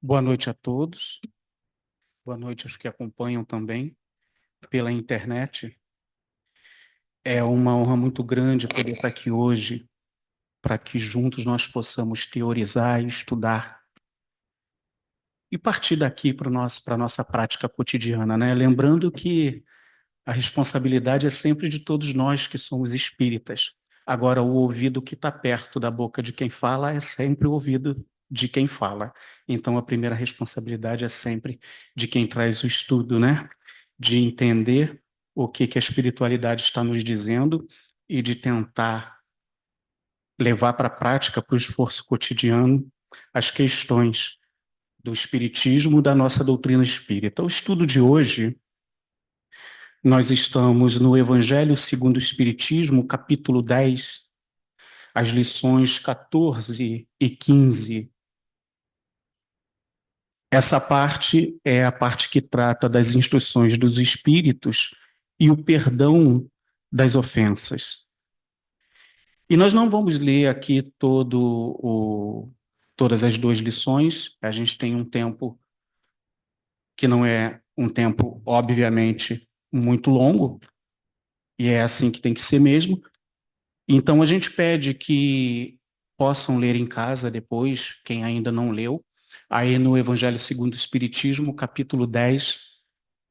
Boa noite a todos. Boa noite aos que acompanham também pela internet. É uma honra muito grande poder estar aqui hoje para que juntos nós possamos teorizar e estudar e partir daqui para a nossa prática cotidiana, né? Lembrando que a responsabilidade é sempre de todos nós que somos espíritas. Agora, o ouvido que está perto da boca de quem fala é sempre o ouvido de quem fala. Então, a primeira responsabilidade é sempre de quem traz o estudo, né? De entender o que a espiritualidade está nos dizendo e de tentar levar para a prática, para o esforço cotidiano, as questões do espiritismo, da nossa doutrina espírita. O estudo de hoje, nós estamos no Evangelho segundo o Espiritismo, capítulo 10, as lições 14 e 15. Essa parte é a parte que trata das instruções dos espíritos e o perdão das ofensas. E nós não vamos ler aqui todas as duas lições, a gente tem um tempo que não é um tempo, obviamente, muito longo, e é assim que tem que ser mesmo. Então, a gente pede que possam ler em casa depois, quem ainda não leu, aí no Evangelho segundo o Espiritismo, capítulo 10,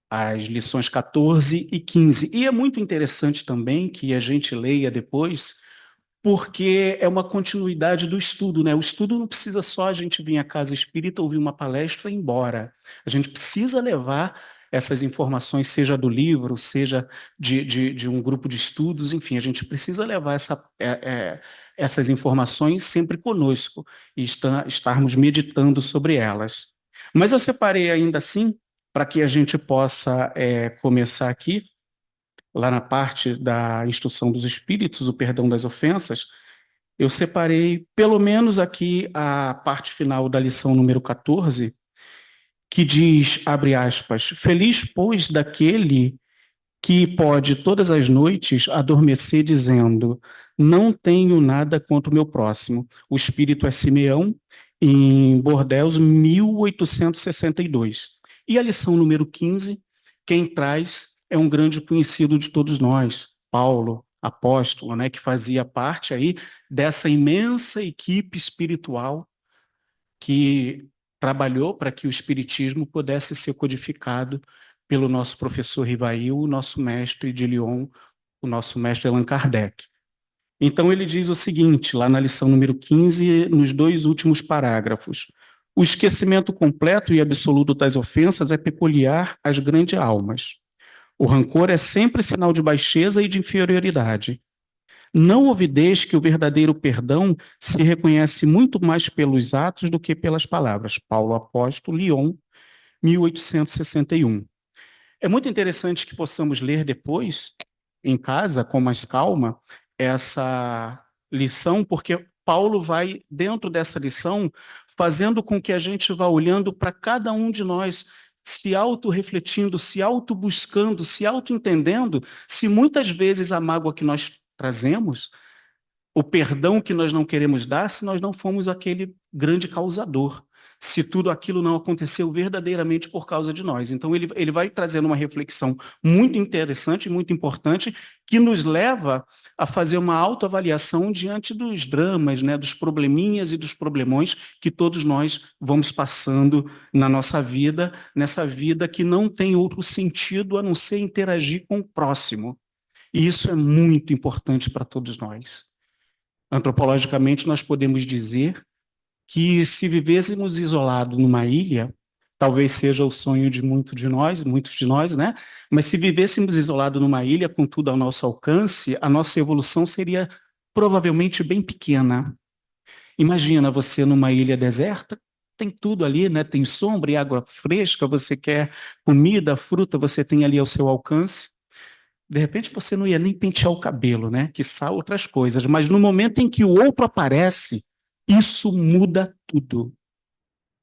as lições 14 e 15. E é muito interessante também que a gente leia depois, porque é uma continuidade do estudo, né? O estudo não precisa só a gente vir à casa espírita, ouvir uma palestra e ir embora. A gente precisa levar essas informações, seja do livro, seja de um grupo de estudos, enfim, a gente precisa levar essas informações sempre conosco e estarmos meditando sobre elas. Mas eu separei ainda assim, para que a gente possa começar aqui, lá na parte da instrução dos espíritos, o perdão das ofensas, eu separei pelo menos aqui a parte final da lição número 14, que diz, abre aspas, feliz, pois, daquele que pode todas as noites adormecer dizendo, não tenho nada contra o meu próximo. O espírito é Simeão, em Bordeaux, 1862. E a lição número 15, quem traz é um grande conhecido de todos nós, Paulo, apóstolo, né, que fazia parte aí dessa imensa equipe espiritual que trabalhou para que o espiritismo pudesse ser codificado pelo nosso professor Rivail, o nosso mestre de Lyon, o nosso mestre Allan Kardec. Então ele diz o seguinte, lá na lição número 15, nos dois últimos parágrafos: o esquecimento completo e absoluto das ofensas é peculiar às grandes almas. O rancor é sempre sinal de baixeza e de inferioridade. Não ouvideis que o verdadeiro perdão se reconhece muito mais pelos atos do que pelas palavras. Paulo Apóstolo, Lyon, 1861. É muito interessante que possamos ler depois, em casa, com mais calma, essa lição, porque Paulo vai, dentro dessa lição, fazendo com que a gente vá olhando para cada um de nós, se auto-refletindo, se auto-buscando, se auto-entendendo, se muitas vezes a mágoa que nós trazemos, o perdão que nós não queremos dar, se nós não fomos aquele grande causador, se tudo aquilo não aconteceu verdadeiramente por causa de nós. Então, ele vai trazendo uma reflexão muito interessante, muito importante, que nos leva a fazer uma autoavaliação diante dos dramas, né, dos probleminhas e dos problemões que todos nós vamos passando na nossa vida, nessa vida que não tem outro sentido a não ser interagir com o próximo. E isso é muito importante para todos nós. Antropologicamente, nós podemos dizer que se vivêssemos isolados numa ilha, talvez seja o sonho de muitos de nós, né? Mas se vivêssemos isolados numa ilha com tudo ao nosso alcance, a nossa evolução seria provavelmente bem pequena. Imagina você numa ilha deserta, tem tudo ali, né? Tem sombra e água fresca, você quer comida, fruta, você tem ali ao seu alcance. De repente você não ia nem pentear o cabelo, né? Quiçá outras coisas. Mas no momento em que o outro aparece, isso muda tudo.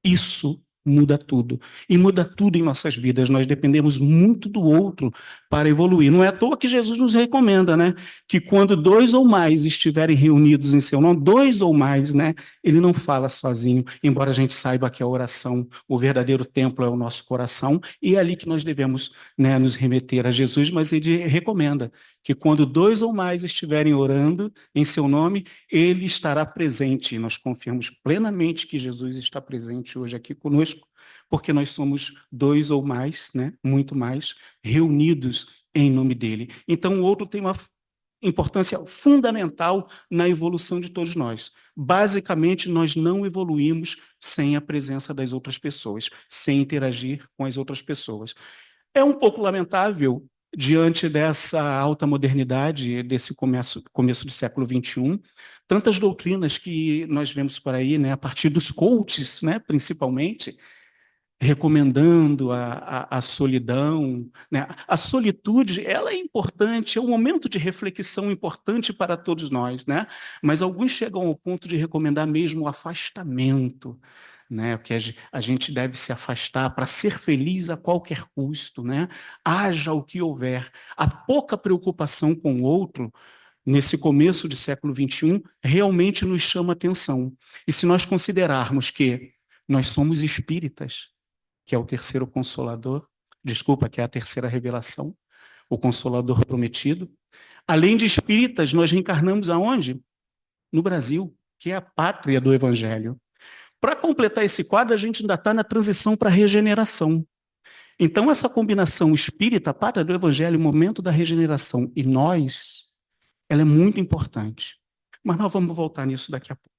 Isso muda tudo. E muda tudo em nossas vidas. Nós dependemos muito do outro para evoluir. Não é à toa que Jesus nos recomenda, né? Que quando dois ou mais estiverem reunidos em seu nome, dois ou mais, né? Ele não fala sozinho, embora a gente saiba que a oração, o verdadeiro templo é o nosso coração, e é ali que nós devemos, né, nos remeter a Jesus, mas ele recomenda que quando dois ou mais estiverem orando em seu nome, ele estará presente. E nós confiamos plenamente que Jesus está presente hoje aqui conosco, porque nós somos dois ou mais, né, muito mais, reunidos em nome dele. Então, o outro tem uma importância fundamental na evolução de todos nós. Basicamente, nós não evoluímos sem a presença das outras pessoas, sem interagir com as outras pessoas. É um pouco lamentável, diante dessa alta modernidade, desse começo do século XXI, tantas doutrinas que nós vemos por aí, né, a partir dos coaches, né, principalmente, recomendando a solidão, né? A solitude, ela é importante, é um momento de reflexão importante para todos nós, né? Mas alguns chegam ao ponto de recomendar mesmo o afastamento, né? Que a gente deve se afastar para ser feliz a qualquer custo, né? Haja o que houver. A pouca preocupação com o outro, nesse começo de século XXI, realmente nos chama atenção. E se nós considerarmos que nós somos espíritas, que é o terceiro consolador, desculpa, que é a terceira revelação, o consolador prometido. Além de espíritas, nós reencarnamos aonde? No Brasil, que é a pátria do Evangelho. Para completar esse quadro, a gente ainda está na transição para a regeneração. Então, essa combinação espírita, pátria do Evangelho, momento da regeneração, e nós, ela é muito importante. Mas nós vamos voltar nisso daqui a pouco.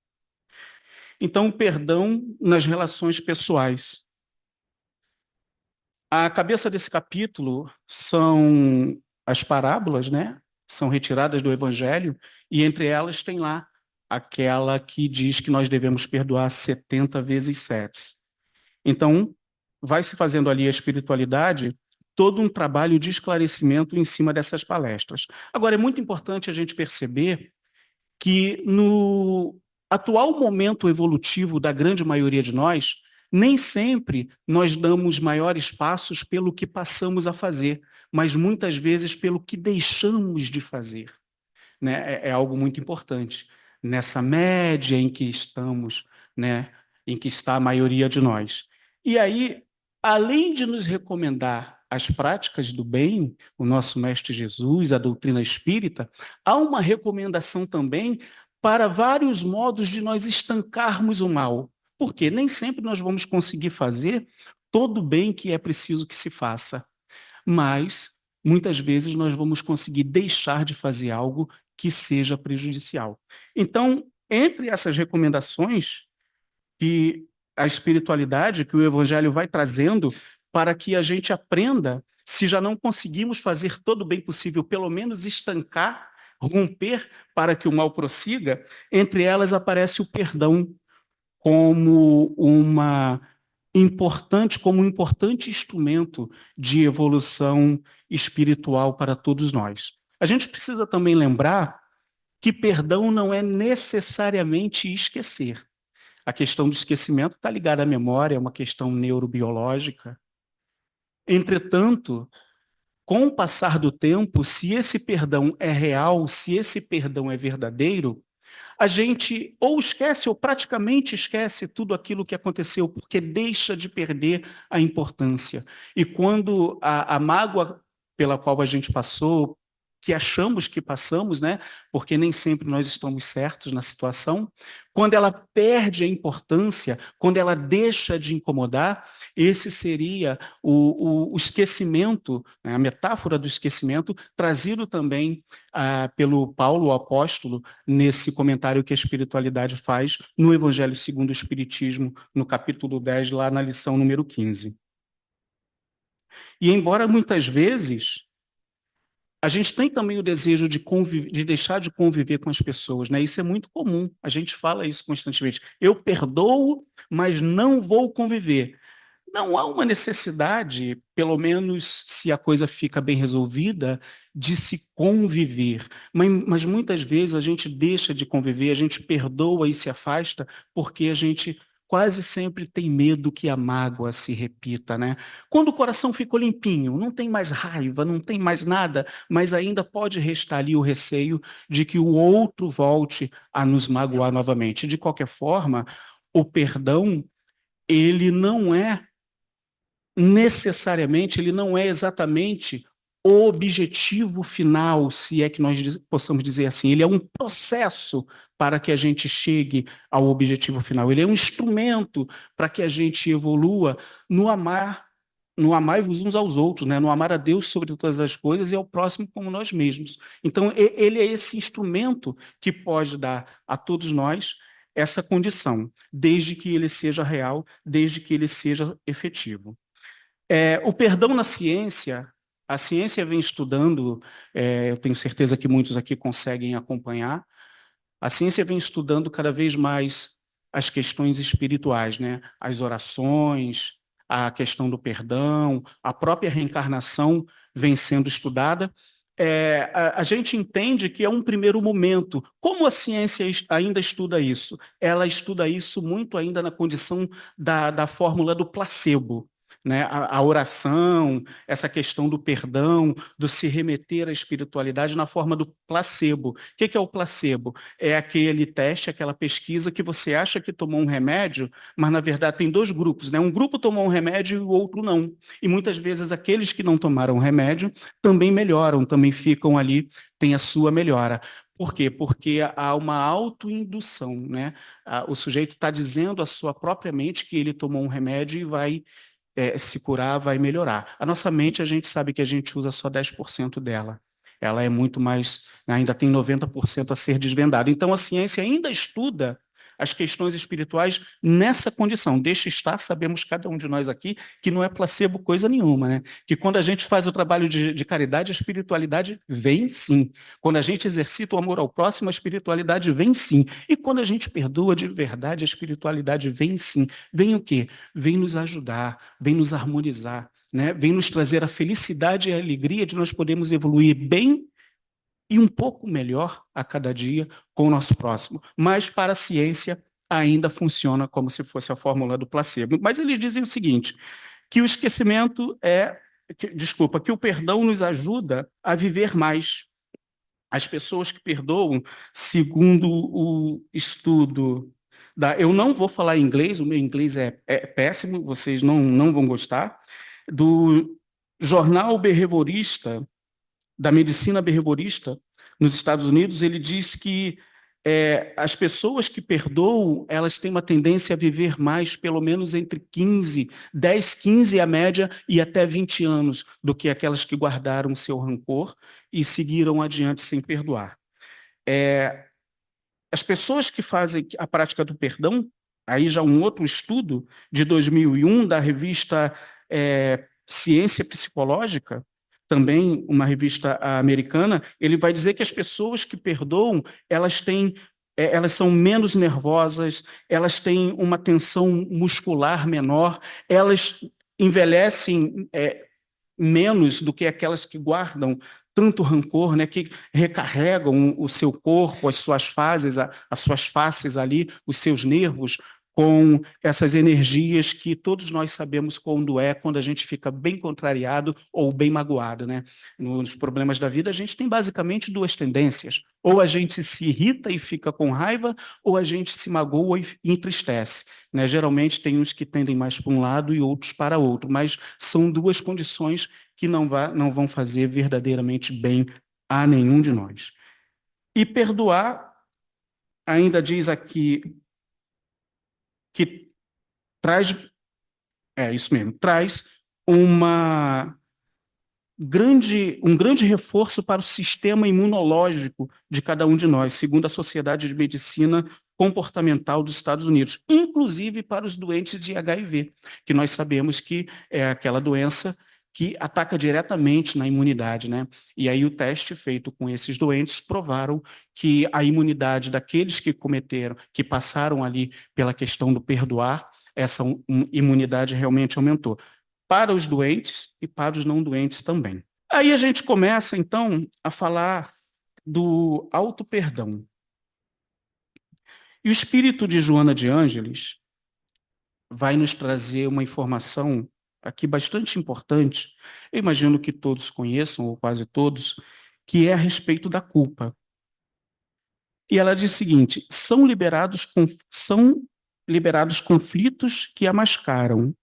Então, o perdão nas relações pessoais. A cabeça desse capítulo são as parábolas, né? São retiradas do Evangelho, e entre elas tem lá aquela que diz que nós devemos perdoar 70 vezes 7. Então, vai se fazendo ali a espiritualidade, todo um trabalho de esclarecimento em cima dessas palestras. Agora, é muito importante a gente perceber que no atual momento evolutivo da grande maioria de nós, nem sempre nós damos maiores passos pelo que passamos a fazer, mas muitas vezes pelo que deixamos de fazer, né? É algo muito importante. Nessa média em que estamos, né? Em que está a maioria de nós. E aí, além de nos recomendar as práticas do bem, o nosso Mestre Jesus, a doutrina espírita, há uma recomendação também para vários modos de nós estancarmos o mal. Porque nem sempre nós vamos conseguir fazer todo o bem que é preciso que se faça. Mas, muitas vezes, nós vamos conseguir deixar de fazer algo que seja prejudicial. Então, entre essas recomendações que a espiritualidade, que o Evangelho vai trazendo, para que a gente aprenda, se já não conseguimos fazer todo o bem possível, pelo menos estancar, romper para que o mal prossiga, entre elas aparece o perdão como como um importante instrumento de evolução espiritual para todos nós. A gente precisa também lembrar que perdão não é necessariamente esquecer. A questão do esquecimento está ligada à memória, é uma questão neurobiológica. Entretanto, com o passar do tempo, se esse perdão é real, se esse perdão é verdadeiro, a gente ou esquece ou praticamente esquece tudo aquilo que aconteceu, porque deixa de perder a importância. E quando a mágoa pela qual a gente passou, que achamos que passamos, né? Porque nem sempre nós estamos certos na situação, quando ela perde a importância, quando ela deixa de incomodar, esse seria o esquecimento, né? A metáfora do esquecimento, trazido também pelo Paulo, o apóstolo, nesse comentário que a espiritualidade faz no Evangelho segundo o Espiritismo, no capítulo 10, lá na lição número 15. E embora muitas vezes a gente tem também o desejo de deixar de conviver com as pessoas, né? Isso é muito comum, a gente fala isso constantemente. Eu perdoo, mas não vou conviver. Não há uma necessidade, pelo menos se a coisa fica bem resolvida, de se conviver. Mas muitas vezes a gente deixa de conviver, a gente perdoa e se afasta porque a gente quase sempre tem medo que a mágoa se repita, né? Quando o coração ficou limpinho, não tem mais raiva, não tem mais nada, mas ainda pode restar ali o receio de que o outro volte a nos magoar novamente. De qualquer forma, o perdão, ele não é necessariamente, ele não é exatamente o objetivo final, se é que nós possamos dizer assim. Ele é um processo para que a gente chegue ao objetivo final. Ele é um instrumento para que a gente evolua no amar, no amar-vos uns aos outros, né? No amar a Deus sobre todas as coisas e ao próximo como nós mesmos. Então, ele é esse instrumento que pode dar a todos nós essa condição, desde que ele seja real, desde que ele seja efetivo. O perdão na ciência, a ciência vem estudando, eu tenho certeza que muitos aqui conseguem acompanhar, a ciência vem estudando cada vez mais as questões espirituais, né? As orações, a questão do perdão, a própria reencarnação vem sendo estudada. A gente entende que é um primeiro momento. Como a ciência ainda estuda isso? Ela estuda isso muito ainda na condição da fórmula do placebo. Né? A oração, essa questão do perdão, do se remeter à espiritualidade na forma do placebo. O que é o placebo? É aquele teste, aquela pesquisa que você acha que tomou um remédio, mas na verdade tem dois grupos, né? Um grupo tomou um remédio e o outro não. E muitas vezes aqueles que não tomaram remédio também melhoram, também ficam ali, tem a sua melhora. Por quê? Porque há uma autoindução, né? O sujeito está dizendo à sua própria mente que ele tomou um remédio e vai se curar, vai melhorar. A nossa mente, a gente sabe que a gente usa só 10% dela. Ela é muito mais, ainda tem 90% a ser desvendado. Então, a ciência ainda estuda as questões espirituais nessa condição. Deixa estar, sabemos cada um de nós aqui que não é placebo coisa nenhuma, né? Que quando a gente faz o trabalho de caridade, a espiritualidade vem sim. Quando a gente exercita o amor ao próximo, a espiritualidade vem sim. E quando a gente perdoa de verdade, a espiritualidade vem sim. Vem o quê? Vem nos ajudar, vem nos harmonizar, né? Vem nos trazer a felicidade e a alegria de nós podermos evoluir bem e um pouco melhor a cada dia com o nosso próximo. Mas para a ciência ainda funciona como se fosse a fórmula do placebo. Mas eles dizem o seguinte, que o esquecimento que o perdão nos ajuda a viver mais. As pessoas que perdoam, segundo o estudo eu não vou falar inglês, o meu inglês é péssimo, vocês não vão gostar, do jornal behaviorista, da medicina behaviorista nos Estados Unidos, ele diz que as pessoas que perdoam, elas têm uma tendência a viver mais, pelo menos entre 10, 15 a média, e até 20 anos, do que aquelas que guardaram seu rancor e seguiram adiante sem perdoar. As pessoas que fazem a prática do perdão, aí já um outro estudo de 2001 da revista Ciência Psicológica, também uma revista americana, ele vai dizer que as pessoas que perdoam, elas são menos nervosas, elas têm uma tensão muscular menor, elas envelhecem menos do que aquelas que guardam tanto rancor, né, que recarregam o seu corpo, as suas fases, as suas faces ali, os seus nervos, com essas energias que todos nós sabemos quando a gente fica bem contrariado ou bem magoado, né? Nos problemas da vida, a gente tem basicamente duas tendências. Ou a gente se irrita e fica com raiva, ou a gente se magoa e entristece, né? Geralmente tem uns que tendem mais para um lado e outros para outro, mas são duas condições que não vão fazer verdadeiramente bem a nenhum de nós. E perdoar, ainda diz aqui, que traz, isso mesmo, traz uma um grande reforço para o sistema imunológico de cada um de nós, segundo a Sociedade de Medicina Comportamental dos Estados Unidos, inclusive para os doentes de HIV, que nós sabemos que é aquela doença que ataca diretamente na imunidade, né? E aí o teste feito com esses doentes provaram que a imunidade daqueles que passaram ali pela questão do perdoar, essa imunidade realmente aumentou para os doentes e para os não doentes também. Aí a gente começa, então, a falar do auto-perdão. E o espírito de Joana de Ângeles, vai nos trazer uma informação aqui bastante importante, eu imagino que todos conheçam, ou quase todos, que é a respeito da culpa. E ela diz o seguinte: são liberados conflitos que a mascaram,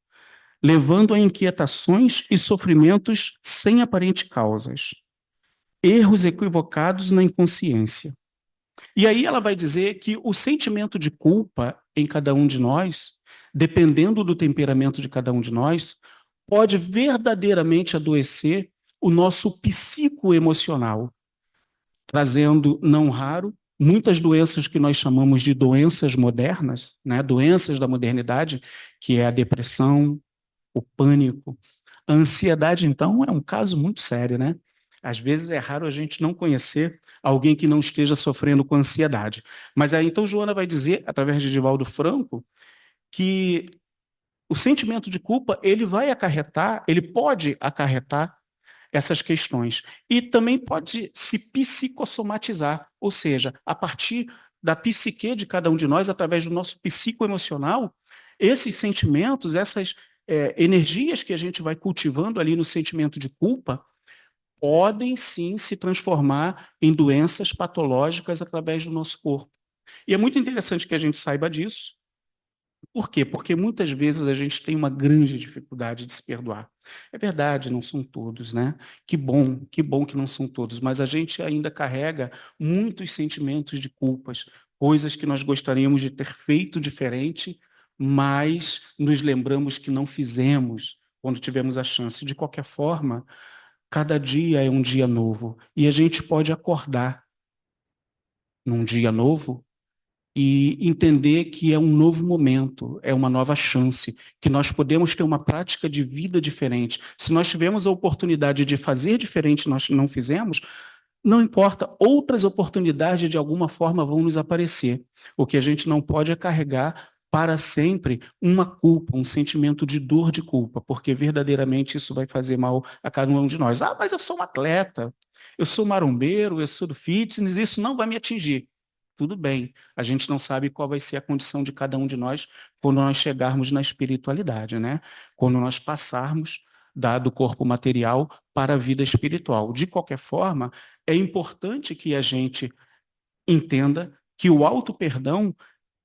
levando a inquietações e sofrimentos sem aparente causas, erros equivocados na inconsciência. E aí ela vai dizer que o sentimento de culpa em cada um de nós, dependendo do temperamento de cada um de nós, pode verdadeiramente adoecer o nosso psicoemocional, trazendo, não raro, muitas doenças que nós chamamos de doenças modernas, né? Doenças da modernidade, que é a depressão, o pânico. A ansiedade, então, é um caso muito sério, né? Às vezes é raro a gente não conhecer alguém que não esteja sofrendo com ansiedade. Mas aí, então, Joana vai dizer, através de Divaldo Franco, que o sentimento de culpa, ele vai acarretar, ele pode acarretar essas questões. E também pode se psicossomatizar, ou seja, a partir da psique de cada um de nós, através do nosso psicoemocional, esses sentimentos, essas energias que a gente vai cultivando ali no sentimento de culpa, podem sim se transformar em doenças patológicas através do nosso corpo. E é muito interessante que a gente saiba disso, por quê? Porque muitas vezes a gente tem uma grande dificuldade de se perdoar. É verdade, não são todos, né? Que bom que não são todos, mas a gente ainda carrega muitos sentimentos de culpas, coisas que nós gostaríamos de ter feito diferente, mas nos lembramos que não fizemos quando tivemos a chance. De qualquer forma, cada dia é um dia novo e a gente pode acordar num dia novo e entender que é um novo momento, é uma nova chance, que nós podemos ter uma prática de vida diferente. Se nós tivemos a oportunidade de fazer diferente, nós não fizemos, não importa, outras oportunidades de alguma forma vão nos aparecer. O que a gente não pode é carregar para sempre uma culpa, um sentimento de dor de culpa, porque verdadeiramente isso vai fazer mal a cada um de nós. Ah, mas eu sou um atleta, eu sou marombeiro, eu sou do fitness, isso não vai me atingir. Tudo bem, a gente não sabe qual vai ser a condição de cada um de nós quando nós chegarmos na espiritualidade, né? Quando nós passarmos do corpo material para a vida espiritual. De qualquer forma, é importante que a gente entenda que o auto-perdão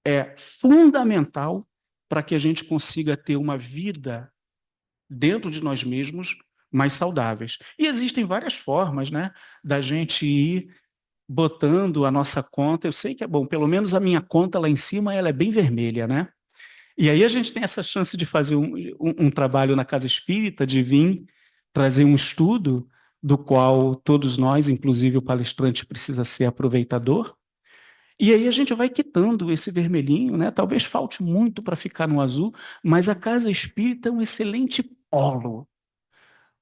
é fundamental para que a gente consiga ter uma vida dentro de nós mesmos mais saudáveis. E existem várias formas, né, da gente ir botando a nossa conta. Eu sei que é bom, pelo menos a minha conta lá em cima, ela é bem vermelha, né? E aí a gente tem essa chance de fazer um trabalho na casa espírita, de vir trazer um estudo do qual todos nós, inclusive o palestrante, precisa ser aproveitador. E aí a gente vai quitando esse vermelhinho, né? Talvez falte muito para ficar no azul, mas a casa espírita é um excelente polo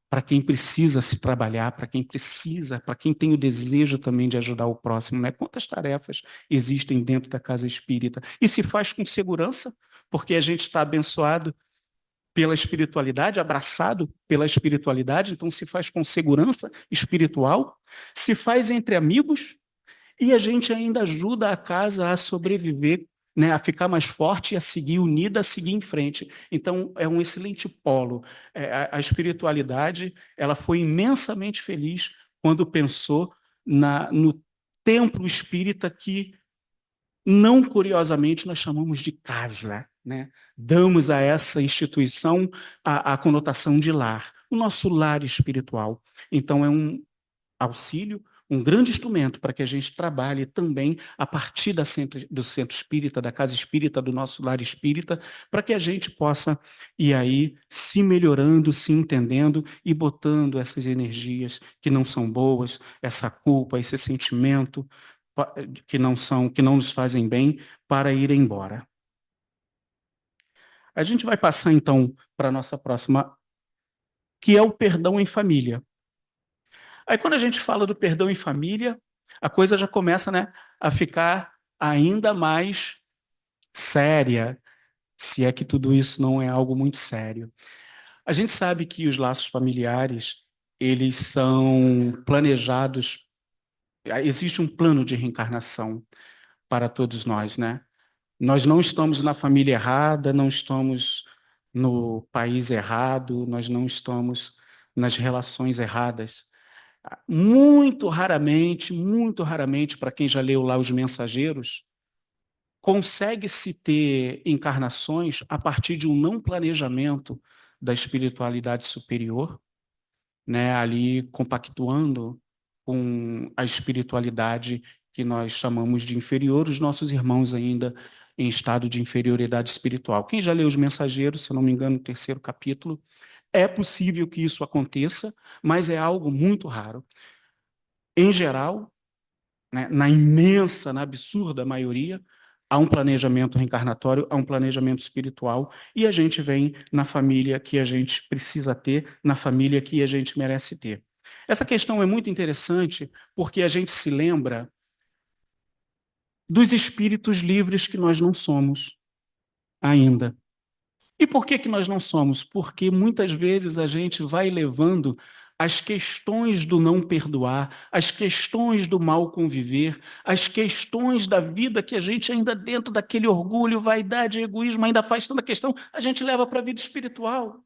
para quem precisa se trabalhar, para quem precisa, para quem tem o desejo também de ajudar o próximo, né? Quantas tarefas existem dentro da casa espírita? E se faz com segurança, porque a gente está abençoado pela espiritualidade, abraçado pela espiritualidade, então se faz com segurança espiritual, se faz entre amigos, e a gente ainda ajuda a casa a sobreviver, né, a ficar mais forte e a seguir unida, a seguir em frente. Então, é um excelente polo. A espiritualidade, ela foi imensamente feliz quando pensou no templo espírita que, não curiosamente, nós chamamos de casa, né? Damos a essa instituição a conotação de lar, o nosso lar espiritual. Então, é um auxílio, um grande instrumento para que a gente trabalhe também a partir do centro espírita, da casa espírita, do nosso lar espírita, para que a gente possa ir aí se melhorando, se entendendo e botando essas energias que não são boas, essa culpa, esse sentimento que não nos fazem bem, para ir embora. A gente vai passar então para a nossa próxima, que é o perdão em família. Aí, quando a gente fala do perdão em família, a coisa já começa, né, a ficar ainda mais séria, se é que tudo isso não é algo muito sério. A gente sabe que os laços familiares, eles são planejados, existe um plano de reencarnação para todos nós, né? Nós não estamos na família errada, não estamos no país errado, nós não estamos nas relações erradas. Muito raramente, para quem já leu lá Os Mensageiros, consegue-se ter encarnações a partir de um não planejamento da espiritualidade superior, né, ali compactuando com a espiritualidade que nós chamamos de inferior, os nossos irmãos ainda em estado de inferioridade espiritual. Quem já leu Os Mensageiros, se eu não me engano, no terceiro capítulo, é possível que isso aconteça, mas é algo muito raro. Em geral, né, na imensa, na absurda maioria, há um planejamento reencarnatório, há um planejamento espiritual, e a gente vem na família que a gente precisa ter, na família que a gente merece ter. Essa questão é muito interessante porque a gente se lembra dos espíritos livres que nós não somos ainda. E por que que nós não somos? Porque muitas vezes a gente vai levando as questões do não perdoar, as questões do mal conviver, as questões da vida que a gente ainda dentro daquele orgulho, vaidade, egoísmo, ainda faz tanta questão, a gente leva para a vida espiritual,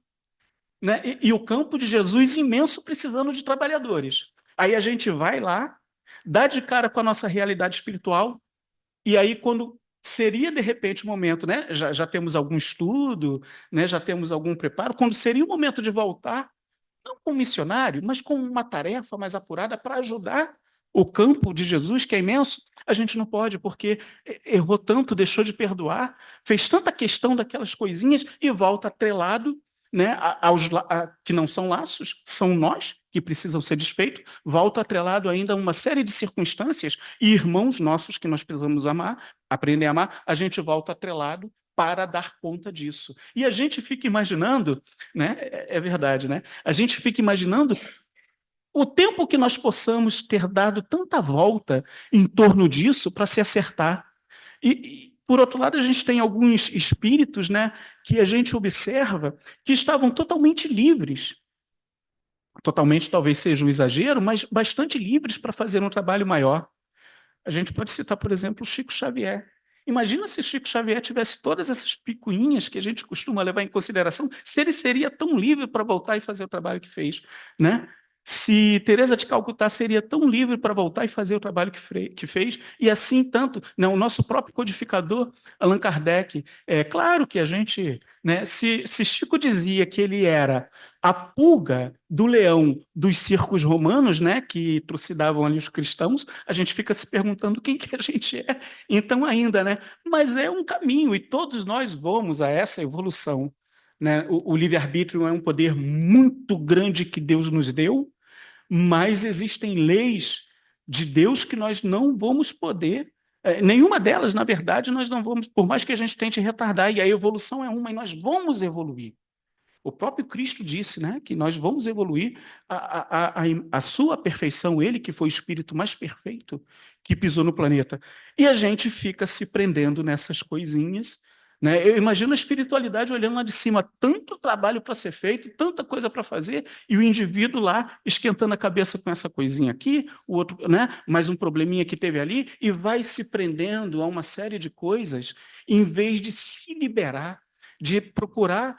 né? E o campo de Jesus imenso precisando de trabalhadores. Aí a gente vai lá, dá de cara com a nossa realidade espiritual, e aí, quando seria, de repente, o momento, né? Já temos algum estudo, né? Já temos algum preparo, quando seria o momento de voltar, não como missionário, mas com uma tarefa mais apurada para ajudar o campo de Jesus, que é imenso, a gente não pode, porque errou tanto, deixou de perdoar, fez tanta questão daquelas coisinhas e volta atrelado, né, que não são laços, são nós que precisam ser desfeitos, volta atrelado ainda a uma série de circunstâncias e irmãos nossos que nós precisamos amar, aprender a amar, a gente volta atrelado para dar conta disso. E a gente fica imaginando, né, é verdade, né? A gente fica imaginando o tempo que nós possamos ter dado tanta volta em torno disso para se acertar. Por outro lado, a gente tem alguns espíritos, né, que a gente observa que estavam totalmente livres. Totalmente talvez seja um exagero, mas bastante livres para fazer um trabalho maior. A gente pode citar, por exemplo, o Chico Xavier. Imagina se Chico Xavier tivesse todas essas picuinhas que a gente costuma levar em consideração, se ele seria tão livre para voltar e fazer o trabalho que fez, né? Se Teresa de Calcutá seria tão livre para voltar e fazer o trabalho que fez, e assim tanto, né, o nosso próprio codificador, Allan Kardec, é claro que a gente, né, se Chico dizia que ele era a pulga do leão dos circos romanos, né, que trucidavam ali os cristãos, a gente fica se perguntando quem que a gente é, então ainda, né? Mas é um caminho e todos nós vamos a essa evolução, né? O livre-arbítrio é um poder muito grande que Deus nos deu, mas existem leis de Deus que nós não vamos poder, nenhuma delas, na verdade, nós não vamos, por mais que a gente tente retardar, e a evolução é uma, e nós vamos evoluir. O próprio Cristo disse, né, que nós vamos evoluir a sua perfeição, ele que foi o espírito mais perfeito que pisou no planeta. E a gente fica se prendendo nessas coisinhas, né? Eu imagino a espiritualidade olhando lá de cima, tanto trabalho para ser feito, tanta coisa para fazer, e o indivíduo lá esquentando a cabeça com essa coisinha aqui, o outro, né, mais um probleminha que teve ali, e vai se prendendo a uma série de coisas, em vez de se liberar, de procurar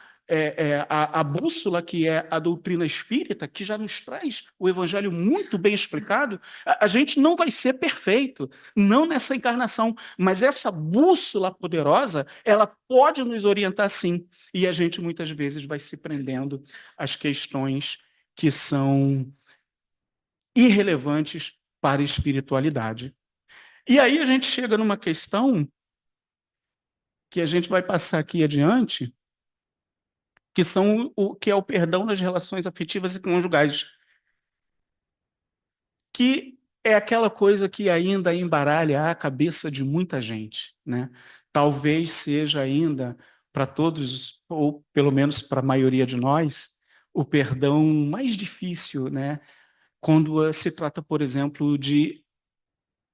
a bússola que é a doutrina espírita, que já nos traz o evangelho muito bem explicado, a gente não vai ser perfeito, não nessa encarnação, mas essa bússola poderosa, ela pode nos orientar sim, e a gente muitas vezes vai se prendendo às questões que são irrelevantes para a espiritualidade. E aí a gente chega numa questão que a gente vai passar aqui adiante, que são o que é o perdão nas relações afetivas e conjugais, que é aquela coisa que ainda embaralha a cabeça de muita gente, né? Talvez seja ainda para todos, ou pelo menos para a maioria de nós, o perdão mais difícil, né? Quando se trata, por exemplo, de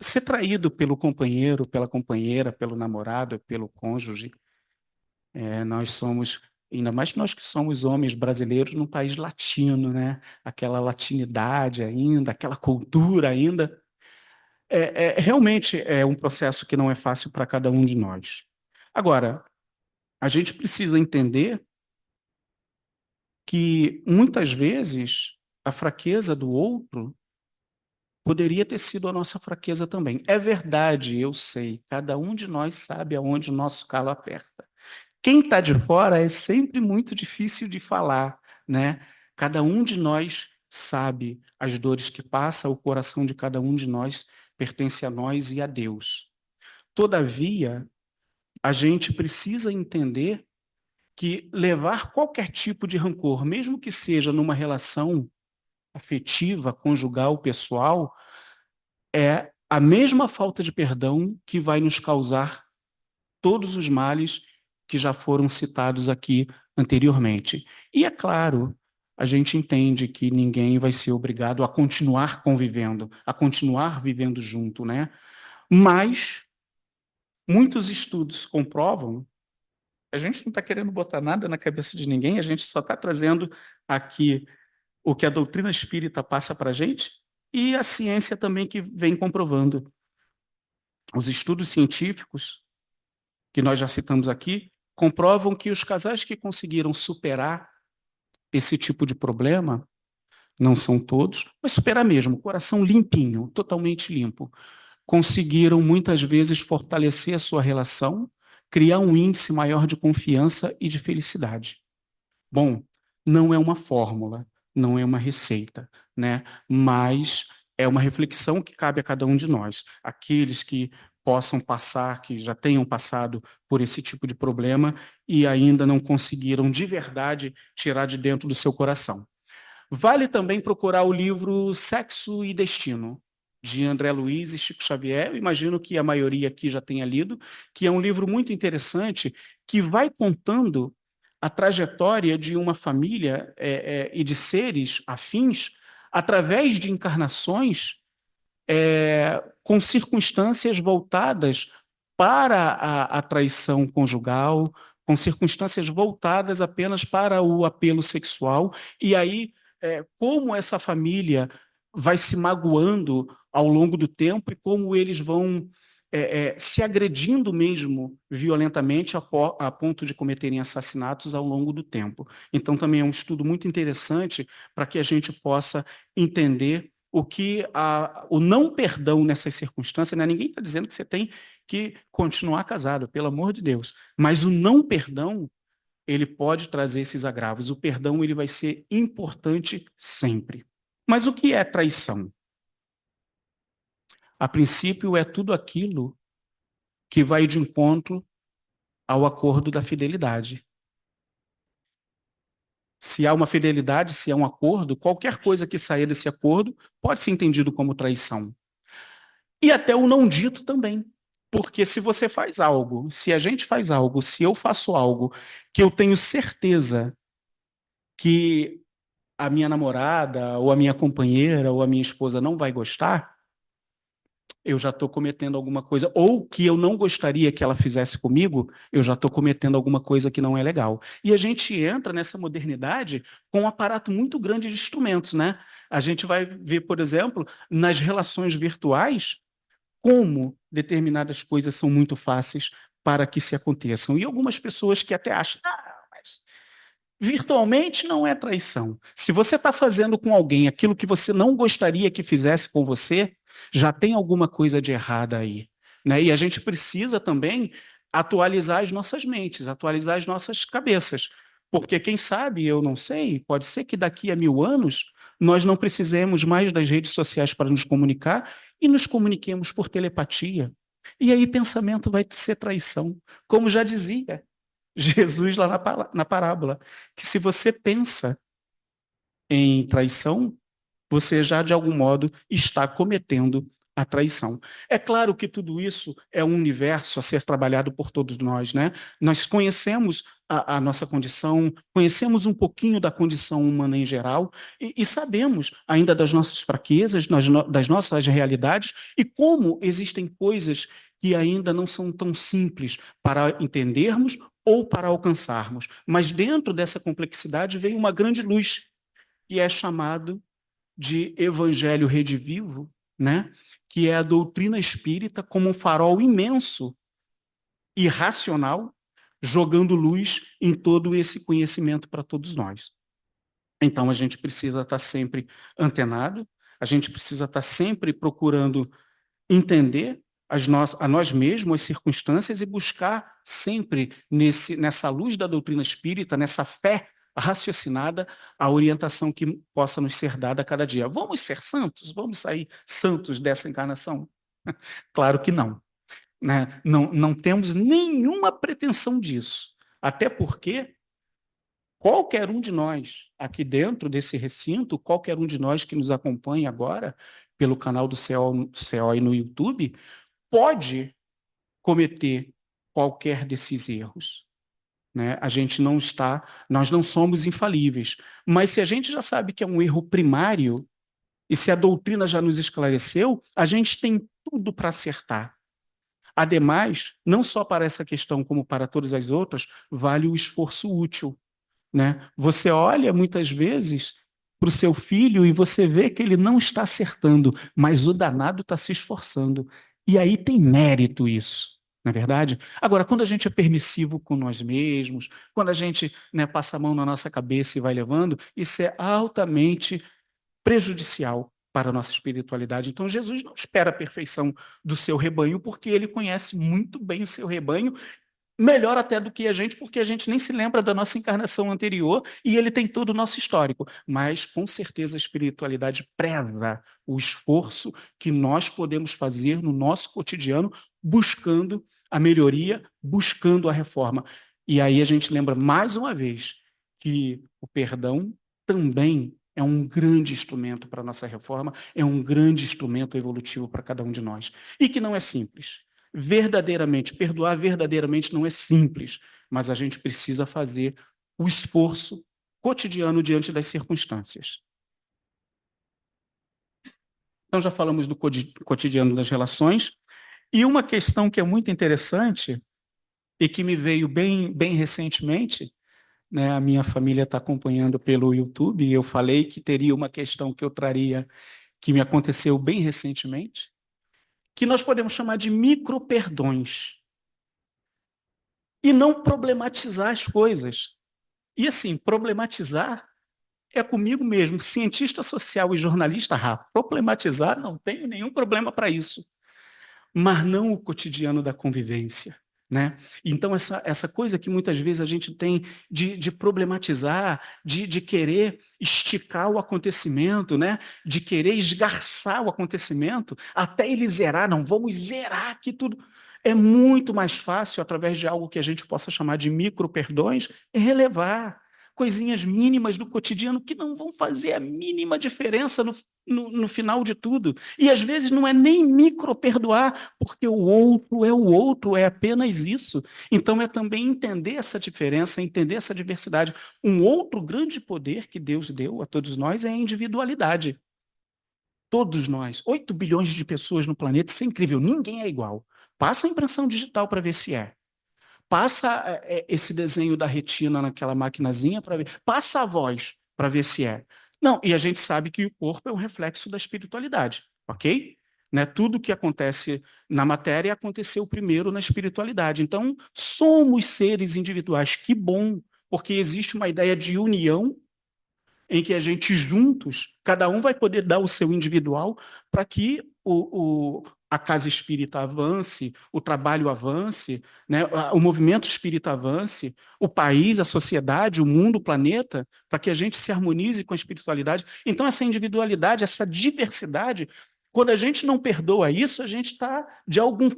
ser traído pelo companheiro, pela companheira, pelo namorado, pelo cônjuge. Nós somos, ainda mais nós que somos homens brasileiros num país latino, né? Aquela latinidade ainda, aquela cultura ainda. Realmente é um processo que não é fácil para cada um de nós. Agora, a gente precisa entender que, muitas vezes, a fraqueza do outro poderia ter sido a nossa fraqueza também. É verdade, eu sei, cada um de nós sabe aonde o nosso calo aperta. Quem está de fora é sempre muito difícil de falar, né? Cada um de nós sabe as dores que passa, o coração de cada um de nós pertence a nós e a Deus. Todavia, a gente precisa entender que levar qualquer tipo de rancor, mesmo que seja numa relação afetiva, conjugal, pessoal, é a mesma falta de perdão que vai nos causar todos os males que já foram citados aqui anteriormente. E é claro, a gente entende que ninguém vai ser obrigado a continuar convivendo, a continuar vivendo junto, né? Mas muitos estudos comprovam, a gente não está querendo botar nada na cabeça de ninguém, a gente só está trazendo aqui o que a doutrina espírita passa para a gente e a ciência também que vem comprovando. Os estudos científicos que nós já citamos aqui, comprovam que os casais que conseguiram superar esse tipo de problema, não são todos, mas superar mesmo, coração limpinho, totalmente limpo, conseguiram muitas vezes fortalecer a sua relação, criar um índice maior de confiança e de felicidade. Bom, não é uma fórmula, não é uma receita, né? Mas é uma reflexão que cabe a cada um de nós. Aqueles que possam passar, que já tenham passado por esse tipo de problema e ainda não conseguiram de verdade tirar de dentro do seu coração. Vale também procurar o livro Sexo e Destino, de André Luiz e Chico Xavier. Eu imagino que a maioria aqui já tenha lido, que é um livro muito interessante que vai contando a trajetória de uma família e de seres afins através de encarnações com circunstâncias voltadas para a traição conjugal, com circunstâncias voltadas apenas para o apelo sexual, e aí como essa família vai se magoando ao longo do tempo e como eles vão se agredindo mesmo violentamente a ponto de cometerem assassinatos ao longo do tempo. Então, também é um estudo muito interessante para que a gente possa entender o que o não perdão nessas circunstâncias, né? Ninguém está dizendo que você tem que continuar casado, pelo amor de Deus, mas o não perdão ele pode trazer esses agravos. O perdão ele vai ser importante sempre. Mas o que é traição? A princípio, é tudo aquilo que vai de encontro ao acordo da fidelidade. Se há uma fidelidade, se há um acordo, qualquer coisa que saia desse acordo pode ser entendido como traição. E até o não dito também. Porque se você faz algo, se a gente faz algo, se eu faço algo que eu tenho certeza que a minha namorada, ou a minha companheira, ou a minha esposa não vai gostar, eu já estou cometendo alguma coisa, ou que eu não gostaria que ela fizesse comigo, eu já estou cometendo alguma coisa que não é legal. E a gente entra nessa modernidade com um aparato muito grande de instrumentos, né? A gente vai ver, por exemplo, nas relações virtuais, como determinadas coisas são muito fáceis para que se aconteçam. E algumas pessoas que até acham, mas virtualmente não é traição. Se você está fazendo com alguém aquilo que você não gostaria que fizesse com você, já tem alguma coisa de errada aí, né? E a gente precisa também atualizar as nossas mentes, atualizar as nossas cabeças. Porque quem sabe, eu não sei, pode ser que daqui a 1000 anos nós não precisemos mais das redes sociais para nos comunicar e nos comuniquemos por telepatia. E aí pensamento vai ser traição. Como já dizia Jesus lá na parábola, que se você pensa em traição, você já de algum modo está cometendo a traição. É claro que tudo isso é um universo a ser trabalhado por todos nós, né? Nós conhecemos a nossa condição, conhecemos um pouquinho da condição humana em geral e sabemos ainda das nossas fraquezas, das nossas realidades e como existem coisas que ainda não são tão simples para entendermos ou para alcançarmos. Mas dentro dessa complexidade vem uma grande luz, que é chamado de Evangelho Redivivo, né? Que é a doutrina espírita como um farol imenso irracional, jogando luz em todo esse conhecimento para todos nós. Então, a gente precisa estar sempre antenado, a gente precisa estar sempre procurando entender a nós mesmos, as circunstâncias e buscar sempre nessa luz da doutrina espírita, nessa fé raciocinada, a orientação que possa nos ser dada a cada dia. Vamos ser santos? Vamos sair santos dessa encarnação? Claro que não, né? Não, não temos nenhuma pretensão disso. Até porque qualquer um de nós, aqui dentro desse recinto, qualquer um de nós que nos acompanha agora pelo canal do CO e no YouTube, pode cometer qualquer desses erros, né? A gente não está, nós não somos infalíveis, mas se a gente já sabe que é um erro primário e se a doutrina já nos esclareceu, a gente tem tudo para acertar. Ademais, não só para essa questão como para todas as outras, vale o esforço útil, né? Você olha muitas vezes para o seu filho e você vê que ele não está acertando, mas o danado está se esforçando. E aí tem mérito isso, não é verdade? Agora, quando a gente é permissivo com nós mesmos, quando a gente, né, passa a mão na nossa cabeça e vai levando, isso é altamente prejudicial para a nossa espiritualidade. Então, Jesus não espera a perfeição do seu rebanho, porque ele conhece muito bem o seu rebanho, melhor até do que a gente, porque a gente nem se lembra da nossa encarnação anterior e ele tem todo o nosso histórico. Mas, com certeza, a espiritualidade preza o esforço que nós podemos fazer no nosso cotidiano, buscando a melhoria, buscando a reforma. E aí a gente lembra mais uma vez que o perdão também é um grande instrumento para a nossa reforma, é um grande instrumento evolutivo para cada um de nós. E que não é simples. Verdadeiramente, perdoar verdadeiramente não é simples, mas a gente precisa fazer o esforço cotidiano diante das circunstâncias. Então, já falamos do cotidiano das relações, e uma questão que é muito interessante e que me veio bem recentemente, né, a minha família está acompanhando pelo YouTube, e eu falei que teria uma questão que eu traria, que me aconteceu bem recentemente, que nós podemos chamar de microperdões. E não problematizar as coisas. E assim, problematizar é comigo mesmo, cientista social e jornalista, problematizar não tenho nenhum problema para isso, mas não o cotidiano da convivência, né? Então, essa coisa que muitas vezes a gente tem de problematizar, de querer esticar o acontecimento, né? De querer esgarçar o acontecimento até ele zerar, não, vamos zerar aqui tudo. É muito mais fácil, através de algo que a gente possa chamar de micro-perdões, relevar coisinhas mínimas do cotidiano que não vão fazer a mínima diferença no final de tudo. E às vezes não é nem micro-perdoar, porque o outro, é apenas isso. Então é também entender essa diferença, entender essa diversidade. Um outro grande poder que Deus deu a todos nós é a individualidade. Todos nós, 8 bilhões de pessoas no planeta, isso é incrível, ninguém é igual. Passa a impressão digital para ver se é. Passa esse desenho da retina naquela maquinazinha para ver. Passa a voz para ver se é. Não, e a gente sabe que o corpo é um reflexo da espiritualidade, ok? Né? Tudo que acontece na matéria aconteceu primeiro na espiritualidade. Então, somos seres individuais. Que bom, porque existe uma ideia de união em que a gente juntos, cada um vai poder dar o seu individual para que a casa espírita avance, o trabalho avance, né, o movimento espírita avance, o país, a sociedade, o mundo, o planeta, para que a gente se harmonize com a espiritualidade. Então, essa individualidade, essa diversidade, quando a gente não perdoa isso, a gente está, de algum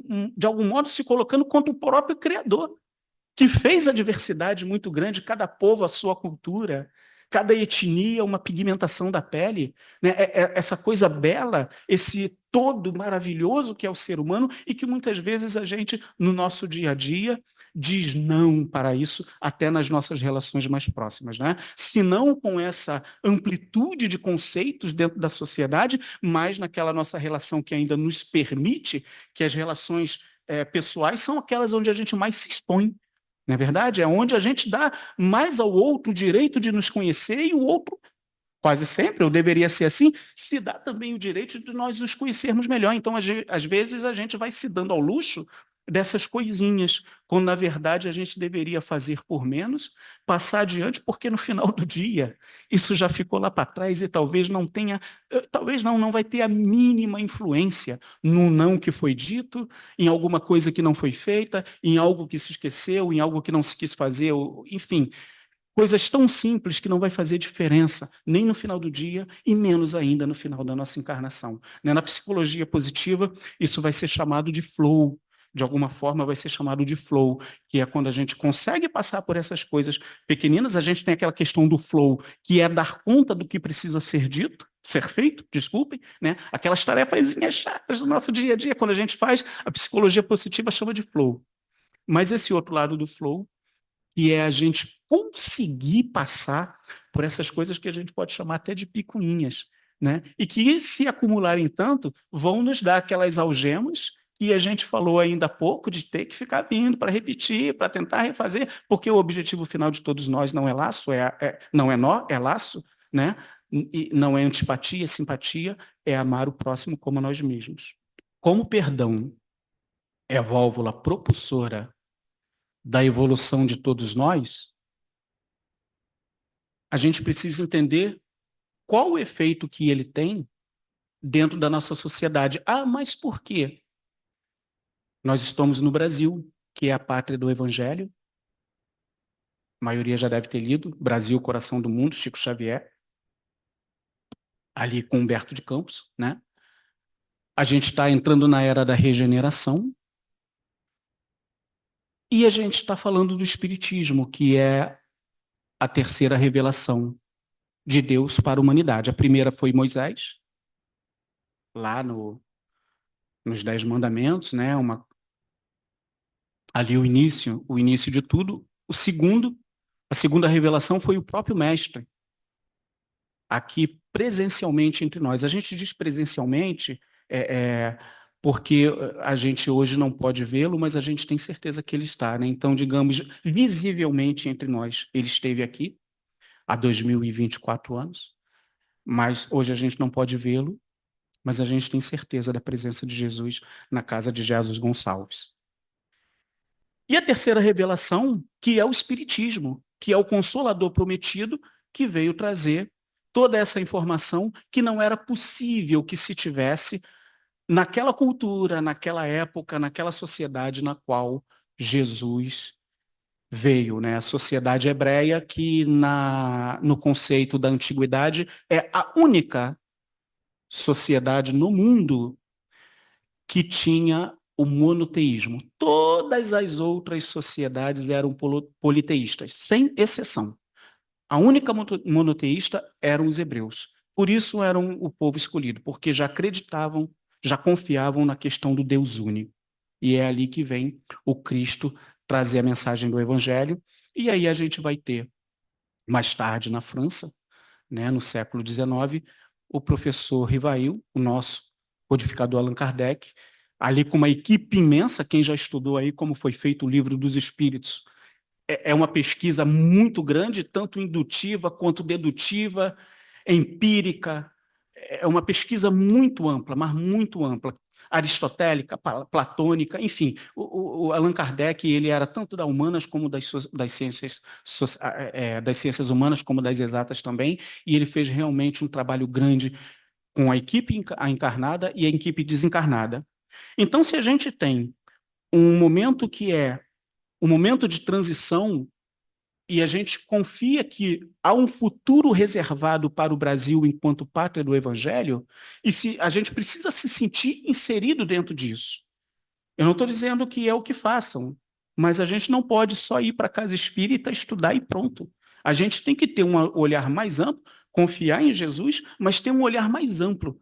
modo, se colocando contra o próprio Criador, que fez a diversidade muito grande, cada povo a sua cultura, cada etnia uma pigmentação da pele, né? Essa coisa bela, esse todo maravilhoso que é o ser humano e que muitas vezes a gente, no nosso dia a dia, diz não para isso, até nas nossas relações mais próximas, né? Se não com essa amplitude de conceitos dentro da sociedade, mas naquela nossa relação que ainda nos permite que as relações pessoais são aquelas onde a gente mais se expõe. Não é verdade? É onde a gente dá mais ao outro o direito de nos conhecer e o outro, quase sempre, ou deveria ser assim, se dá também o direito de nós nos conhecermos melhor. Então, às vezes, a gente vai se dando ao luxo dessas coisinhas, quando na verdade a gente deveria fazer por menos, passar adiante, porque no final do dia isso já ficou lá para trás e talvez não tenha, talvez não vai ter a mínima influência no não que foi dito, em alguma coisa que não foi feita, em algo que se esqueceu, em algo que não se quis fazer, enfim, coisas tão simples que não vai fazer diferença nem no final do dia e menos ainda no final da nossa encarnação. Né? Na psicologia positiva, isso vai ser chamado de flow. De alguma forma, vai ser chamado de flow, que é quando a gente consegue passar por essas coisas pequeninas. A gente tem aquela questão do flow, que é dar conta do que precisa ser dito, ser feito, desculpem, né? Aquelas tarefazinhas chatas do nosso dia a dia, quando a gente faz, a psicologia positiva chama de flow. Mas esse outro lado do flow que é a gente conseguir passar por essas coisas que a gente pode chamar até de picuinhas, né? E que, se acumularem tanto, vão nos dar aquelas algemas que a gente falou ainda há pouco, de ter que ficar vindo para repetir, para tentar refazer, porque o objetivo final de todos nós não é laço, não é nó, é laço, né? E não é antipatia, é simpatia, é amar o próximo como a nós mesmos. Como o perdão é a válvula propulsora da evolução de todos nós, a gente precisa entender qual o efeito que ele tem dentro da nossa sociedade. Ah, mas por quê? Nós estamos no Brasil, que é a pátria do Evangelho. A maioria já deve ter lido. Brasil, Coração do Mundo, Chico Xavier. Ali com Humberto de Campos, né? A gente está entrando na era da regeneração. E a gente está falando do Espiritismo, que é a terceira revelação de Deus para a humanidade. A primeira foi Moisés, lá nos Dez Mandamentos, né? Ali o início de tudo. A segunda revelação foi o próprio mestre, aqui presencialmente entre nós. A gente diz presencialmente porque a gente hoje não pode vê-lo, mas a gente tem certeza que ele está, né? Então, digamos, visivelmente entre nós. Ele esteve aqui há 2024 anos, mas hoje a gente não pode vê-lo, mas a gente tem certeza da presença de Jesus na casa de Jesus Gonçalves. E a terceira revelação, que é o Espiritismo, que é o Consolador prometido, que veio trazer toda essa informação que não era possível que se tivesse naquela cultura, naquela época, naquela sociedade na qual Jesus veio, né? A sociedade hebreia, que no conceito da antiguidade é a única sociedade no mundo que tinha o monoteísmo. Todas as outras sociedades eram politeístas, sem exceção. A única monoteísta eram os hebreus. Por isso eram o povo escolhido, porque já acreditavam, já confiavam na questão do Deus único. E é ali que vem o Cristo trazer a mensagem do Evangelho. E aí a gente vai ter, mais tarde na França, né, no século XIX, o professor Rivail, o nosso codificador Allan Kardec, ali com uma equipe imensa. Quem já estudou aí como foi feito o Livro dos Espíritos, é uma pesquisa muito grande, tanto indutiva quanto dedutiva, empírica. É uma pesquisa muito ampla, mas muito ampla. Aristotélica, platônica, enfim. O Allan Kardec, ele era tanto das humanas como das ciências, das ciências humanas como das exatas também, e ele fez realmente um trabalho grande com a equipe encarnada e a equipe desencarnada. Então, se a gente tem um momento que é um momento de transição e a gente confia que há um futuro reservado para o Brasil enquanto pátria do Evangelho, e se a gente precisa se sentir inserido dentro disso. Eu não estou dizendo que é o que façam, mas a gente não pode só ir para a casa espírita, estudar e pronto. A gente tem que ter um olhar mais amplo, confiar em Jesus, mas ter um olhar mais amplo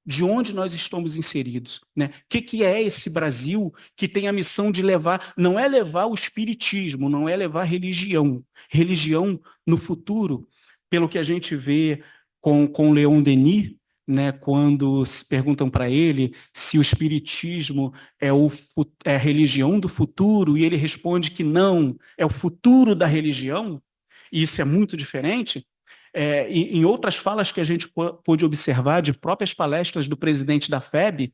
de onde nós estamos inseridos, né? O que é esse Brasil que tem a missão de levar, não é levar o espiritismo, não é levar religião. Religião no futuro, pelo que a gente vê com Leon Denis, né, quando se perguntam para ele se o espiritismo é a religião do futuro, e ele responde que não, é o futuro da religião, e isso é muito diferente. Em outras falas que a gente pôde observar de próprias palestras do presidente da FEB,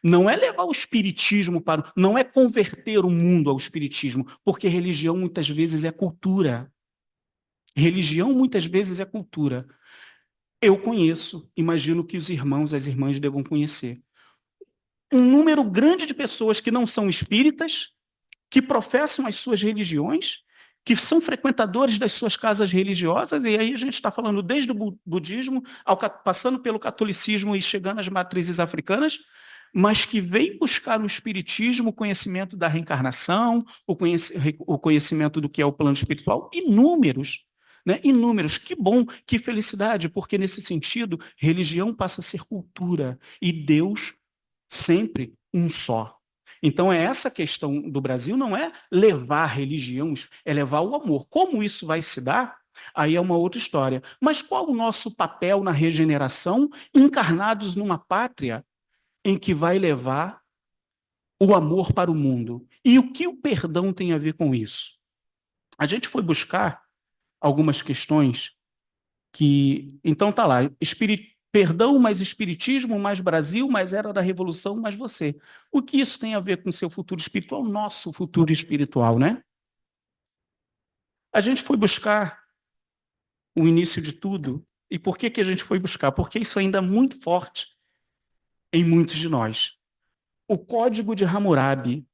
Não é levar o espiritismo para. Não é converter o mundo ao espiritismo, porque religião muitas vezes é cultura. Religião muitas vezes é cultura. Eu conheço, imagino que os irmãos, as irmãs devam conhecer. Um número grande de pessoas que não são espíritas, que professam as suas religiões, que são frequentadores das suas casas religiosas, e aí a gente está falando desde o budismo, passando pelo catolicismo e chegando às matrizes africanas, mas que vem buscar no espiritismo o conhecimento da reencarnação, o conhecimento do que é o plano espiritual, inúmeros. Né? Inúmeros. Que bom, que felicidade, porque nesse sentido, religião passa a ser cultura e Deus sempre um só. Então, é essa questão do Brasil, não é levar a religião, é levar o amor. Como isso vai se dar? Aí é uma outra história. Mas qual o nosso papel na regeneração, encarnados numa pátria em que vai levar o amor para o mundo? E o que o perdão tem a ver com isso? A gente foi buscar algumas questões que. Então, tá lá, perdão, mais espiritismo, mais Brasil, mais era da revolução, mais você. O que isso tem a ver com o seu futuro espiritual? Nosso futuro espiritual, né? A gente foi buscar o início de tudo. E por que a gente foi buscar? Porque isso ainda é muito forte em muitos de nós. O Código de Hammurabi,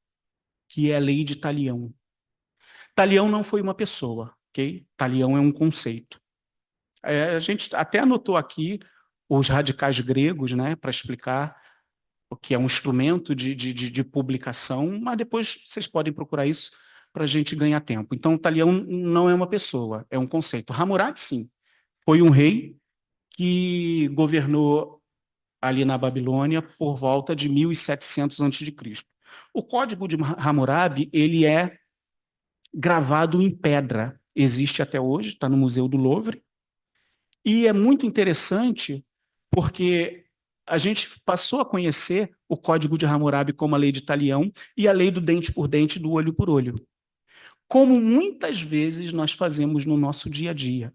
que é a lei de Talião. Talião não foi uma pessoa, ok? Talião é um conceito. A gente até anotou aqui os radicais gregos, né, para explicar o que é um instrumento de publicação, mas depois vocês podem procurar isso para a gente ganhar tempo. Então, o Talião não é uma pessoa, é um conceito. Hammurabi, sim, foi um rei que governou ali na Babilônia por volta de 1700 a.C. O Código de Hammurabi, ele é gravado em pedra, existe até hoje, está no Museu do Louvre, e é muito interessante porque a gente passou a conhecer o Código de Hammurabi como a lei de Talião e a lei do dente por dente, do olho por olho. Como muitas vezes nós fazemos no nosso dia a dia.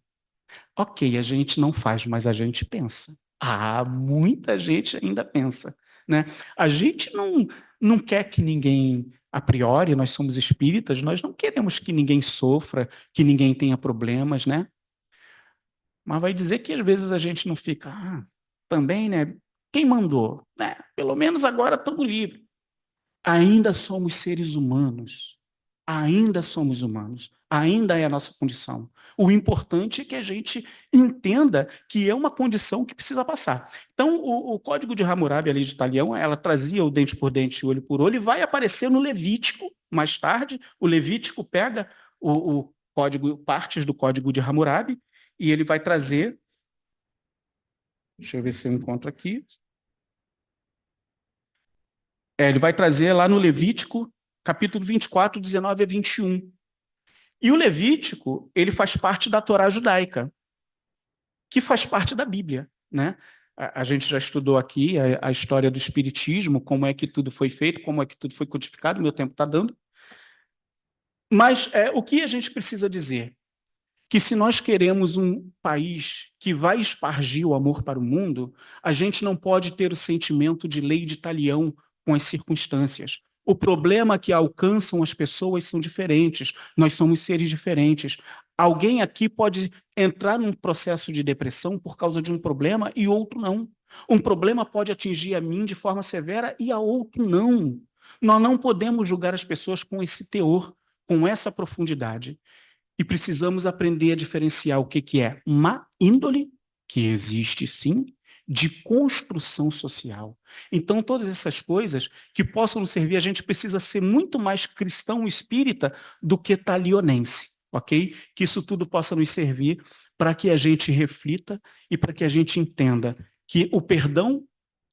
Ok, a gente não faz, mas a gente pensa. Ah, muita gente ainda pensa. Né? A gente não quer que ninguém, a priori, nós somos espíritas, nós não queremos que ninguém sofra, que ninguém tenha problemas, né? Mas vai dizer que às vezes a gente não fica, também, né? Quem mandou? Né? Pelo menos agora estamos livres. Ainda somos seres humanos. Ainda somos humanos. Ainda é a nossa condição. O importante é que a gente entenda que é uma condição que precisa passar. Então, o Código de Hammurabi, a lei de Talião, ela trazia o dente por dente, olho por olho, e vai aparecer no Levítico mais tarde. O Levítico pega o código, partes do Código de Hammurabi, e ele vai trazer. Deixa eu ver se eu encontro aqui. Ele vai trazer lá no Levítico, capítulo 24, 19 a 21. E o Levítico, ele faz parte da Torá judaica, que faz parte da Bíblia, né? A gente já estudou aqui a história do Espiritismo, como é que tudo foi feito, como é que tudo foi codificado, meu tempo está dando. Mas o que a gente precisa dizer? Que se nós queremos um país que vai espargir o amor para o mundo, a gente não pode ter o sentimento de lei de talião com as circunstâncias. O problema que alcançam as pessoas são diferentes, nós somos seres diferentes. Alguém aqui pode entrar num processo de depressão por causa de um problema e outro não. Um problema pode atingir a mim de forma severa e a outro não. Nós não podemos julgar as pessoas com esse teor, com essa profundidade. E precisamos aprender a diferenciar o que é má índole, que existe sim, de construção social. Então, todas essas coisas que possam nos servir, a gente precisa ser muito mais cristão espírita do que talionense, ok? Que isso tudo possa nos servir para que a gente reflita e para que a gente entenda que o perdão,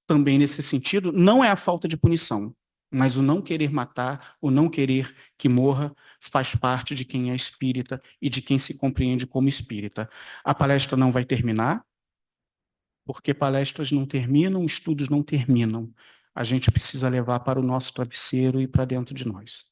também nesse sentido, não é a falta de punição, mas o não querer matar, o não querer que morra, faz parte de quem é espírita e de quem se compreende como espírita. A palestra não vai terminar, porque palestras não terminam, estudos não terminam. A gente precisa levar para o nosso travesseiro e para dentro de nós.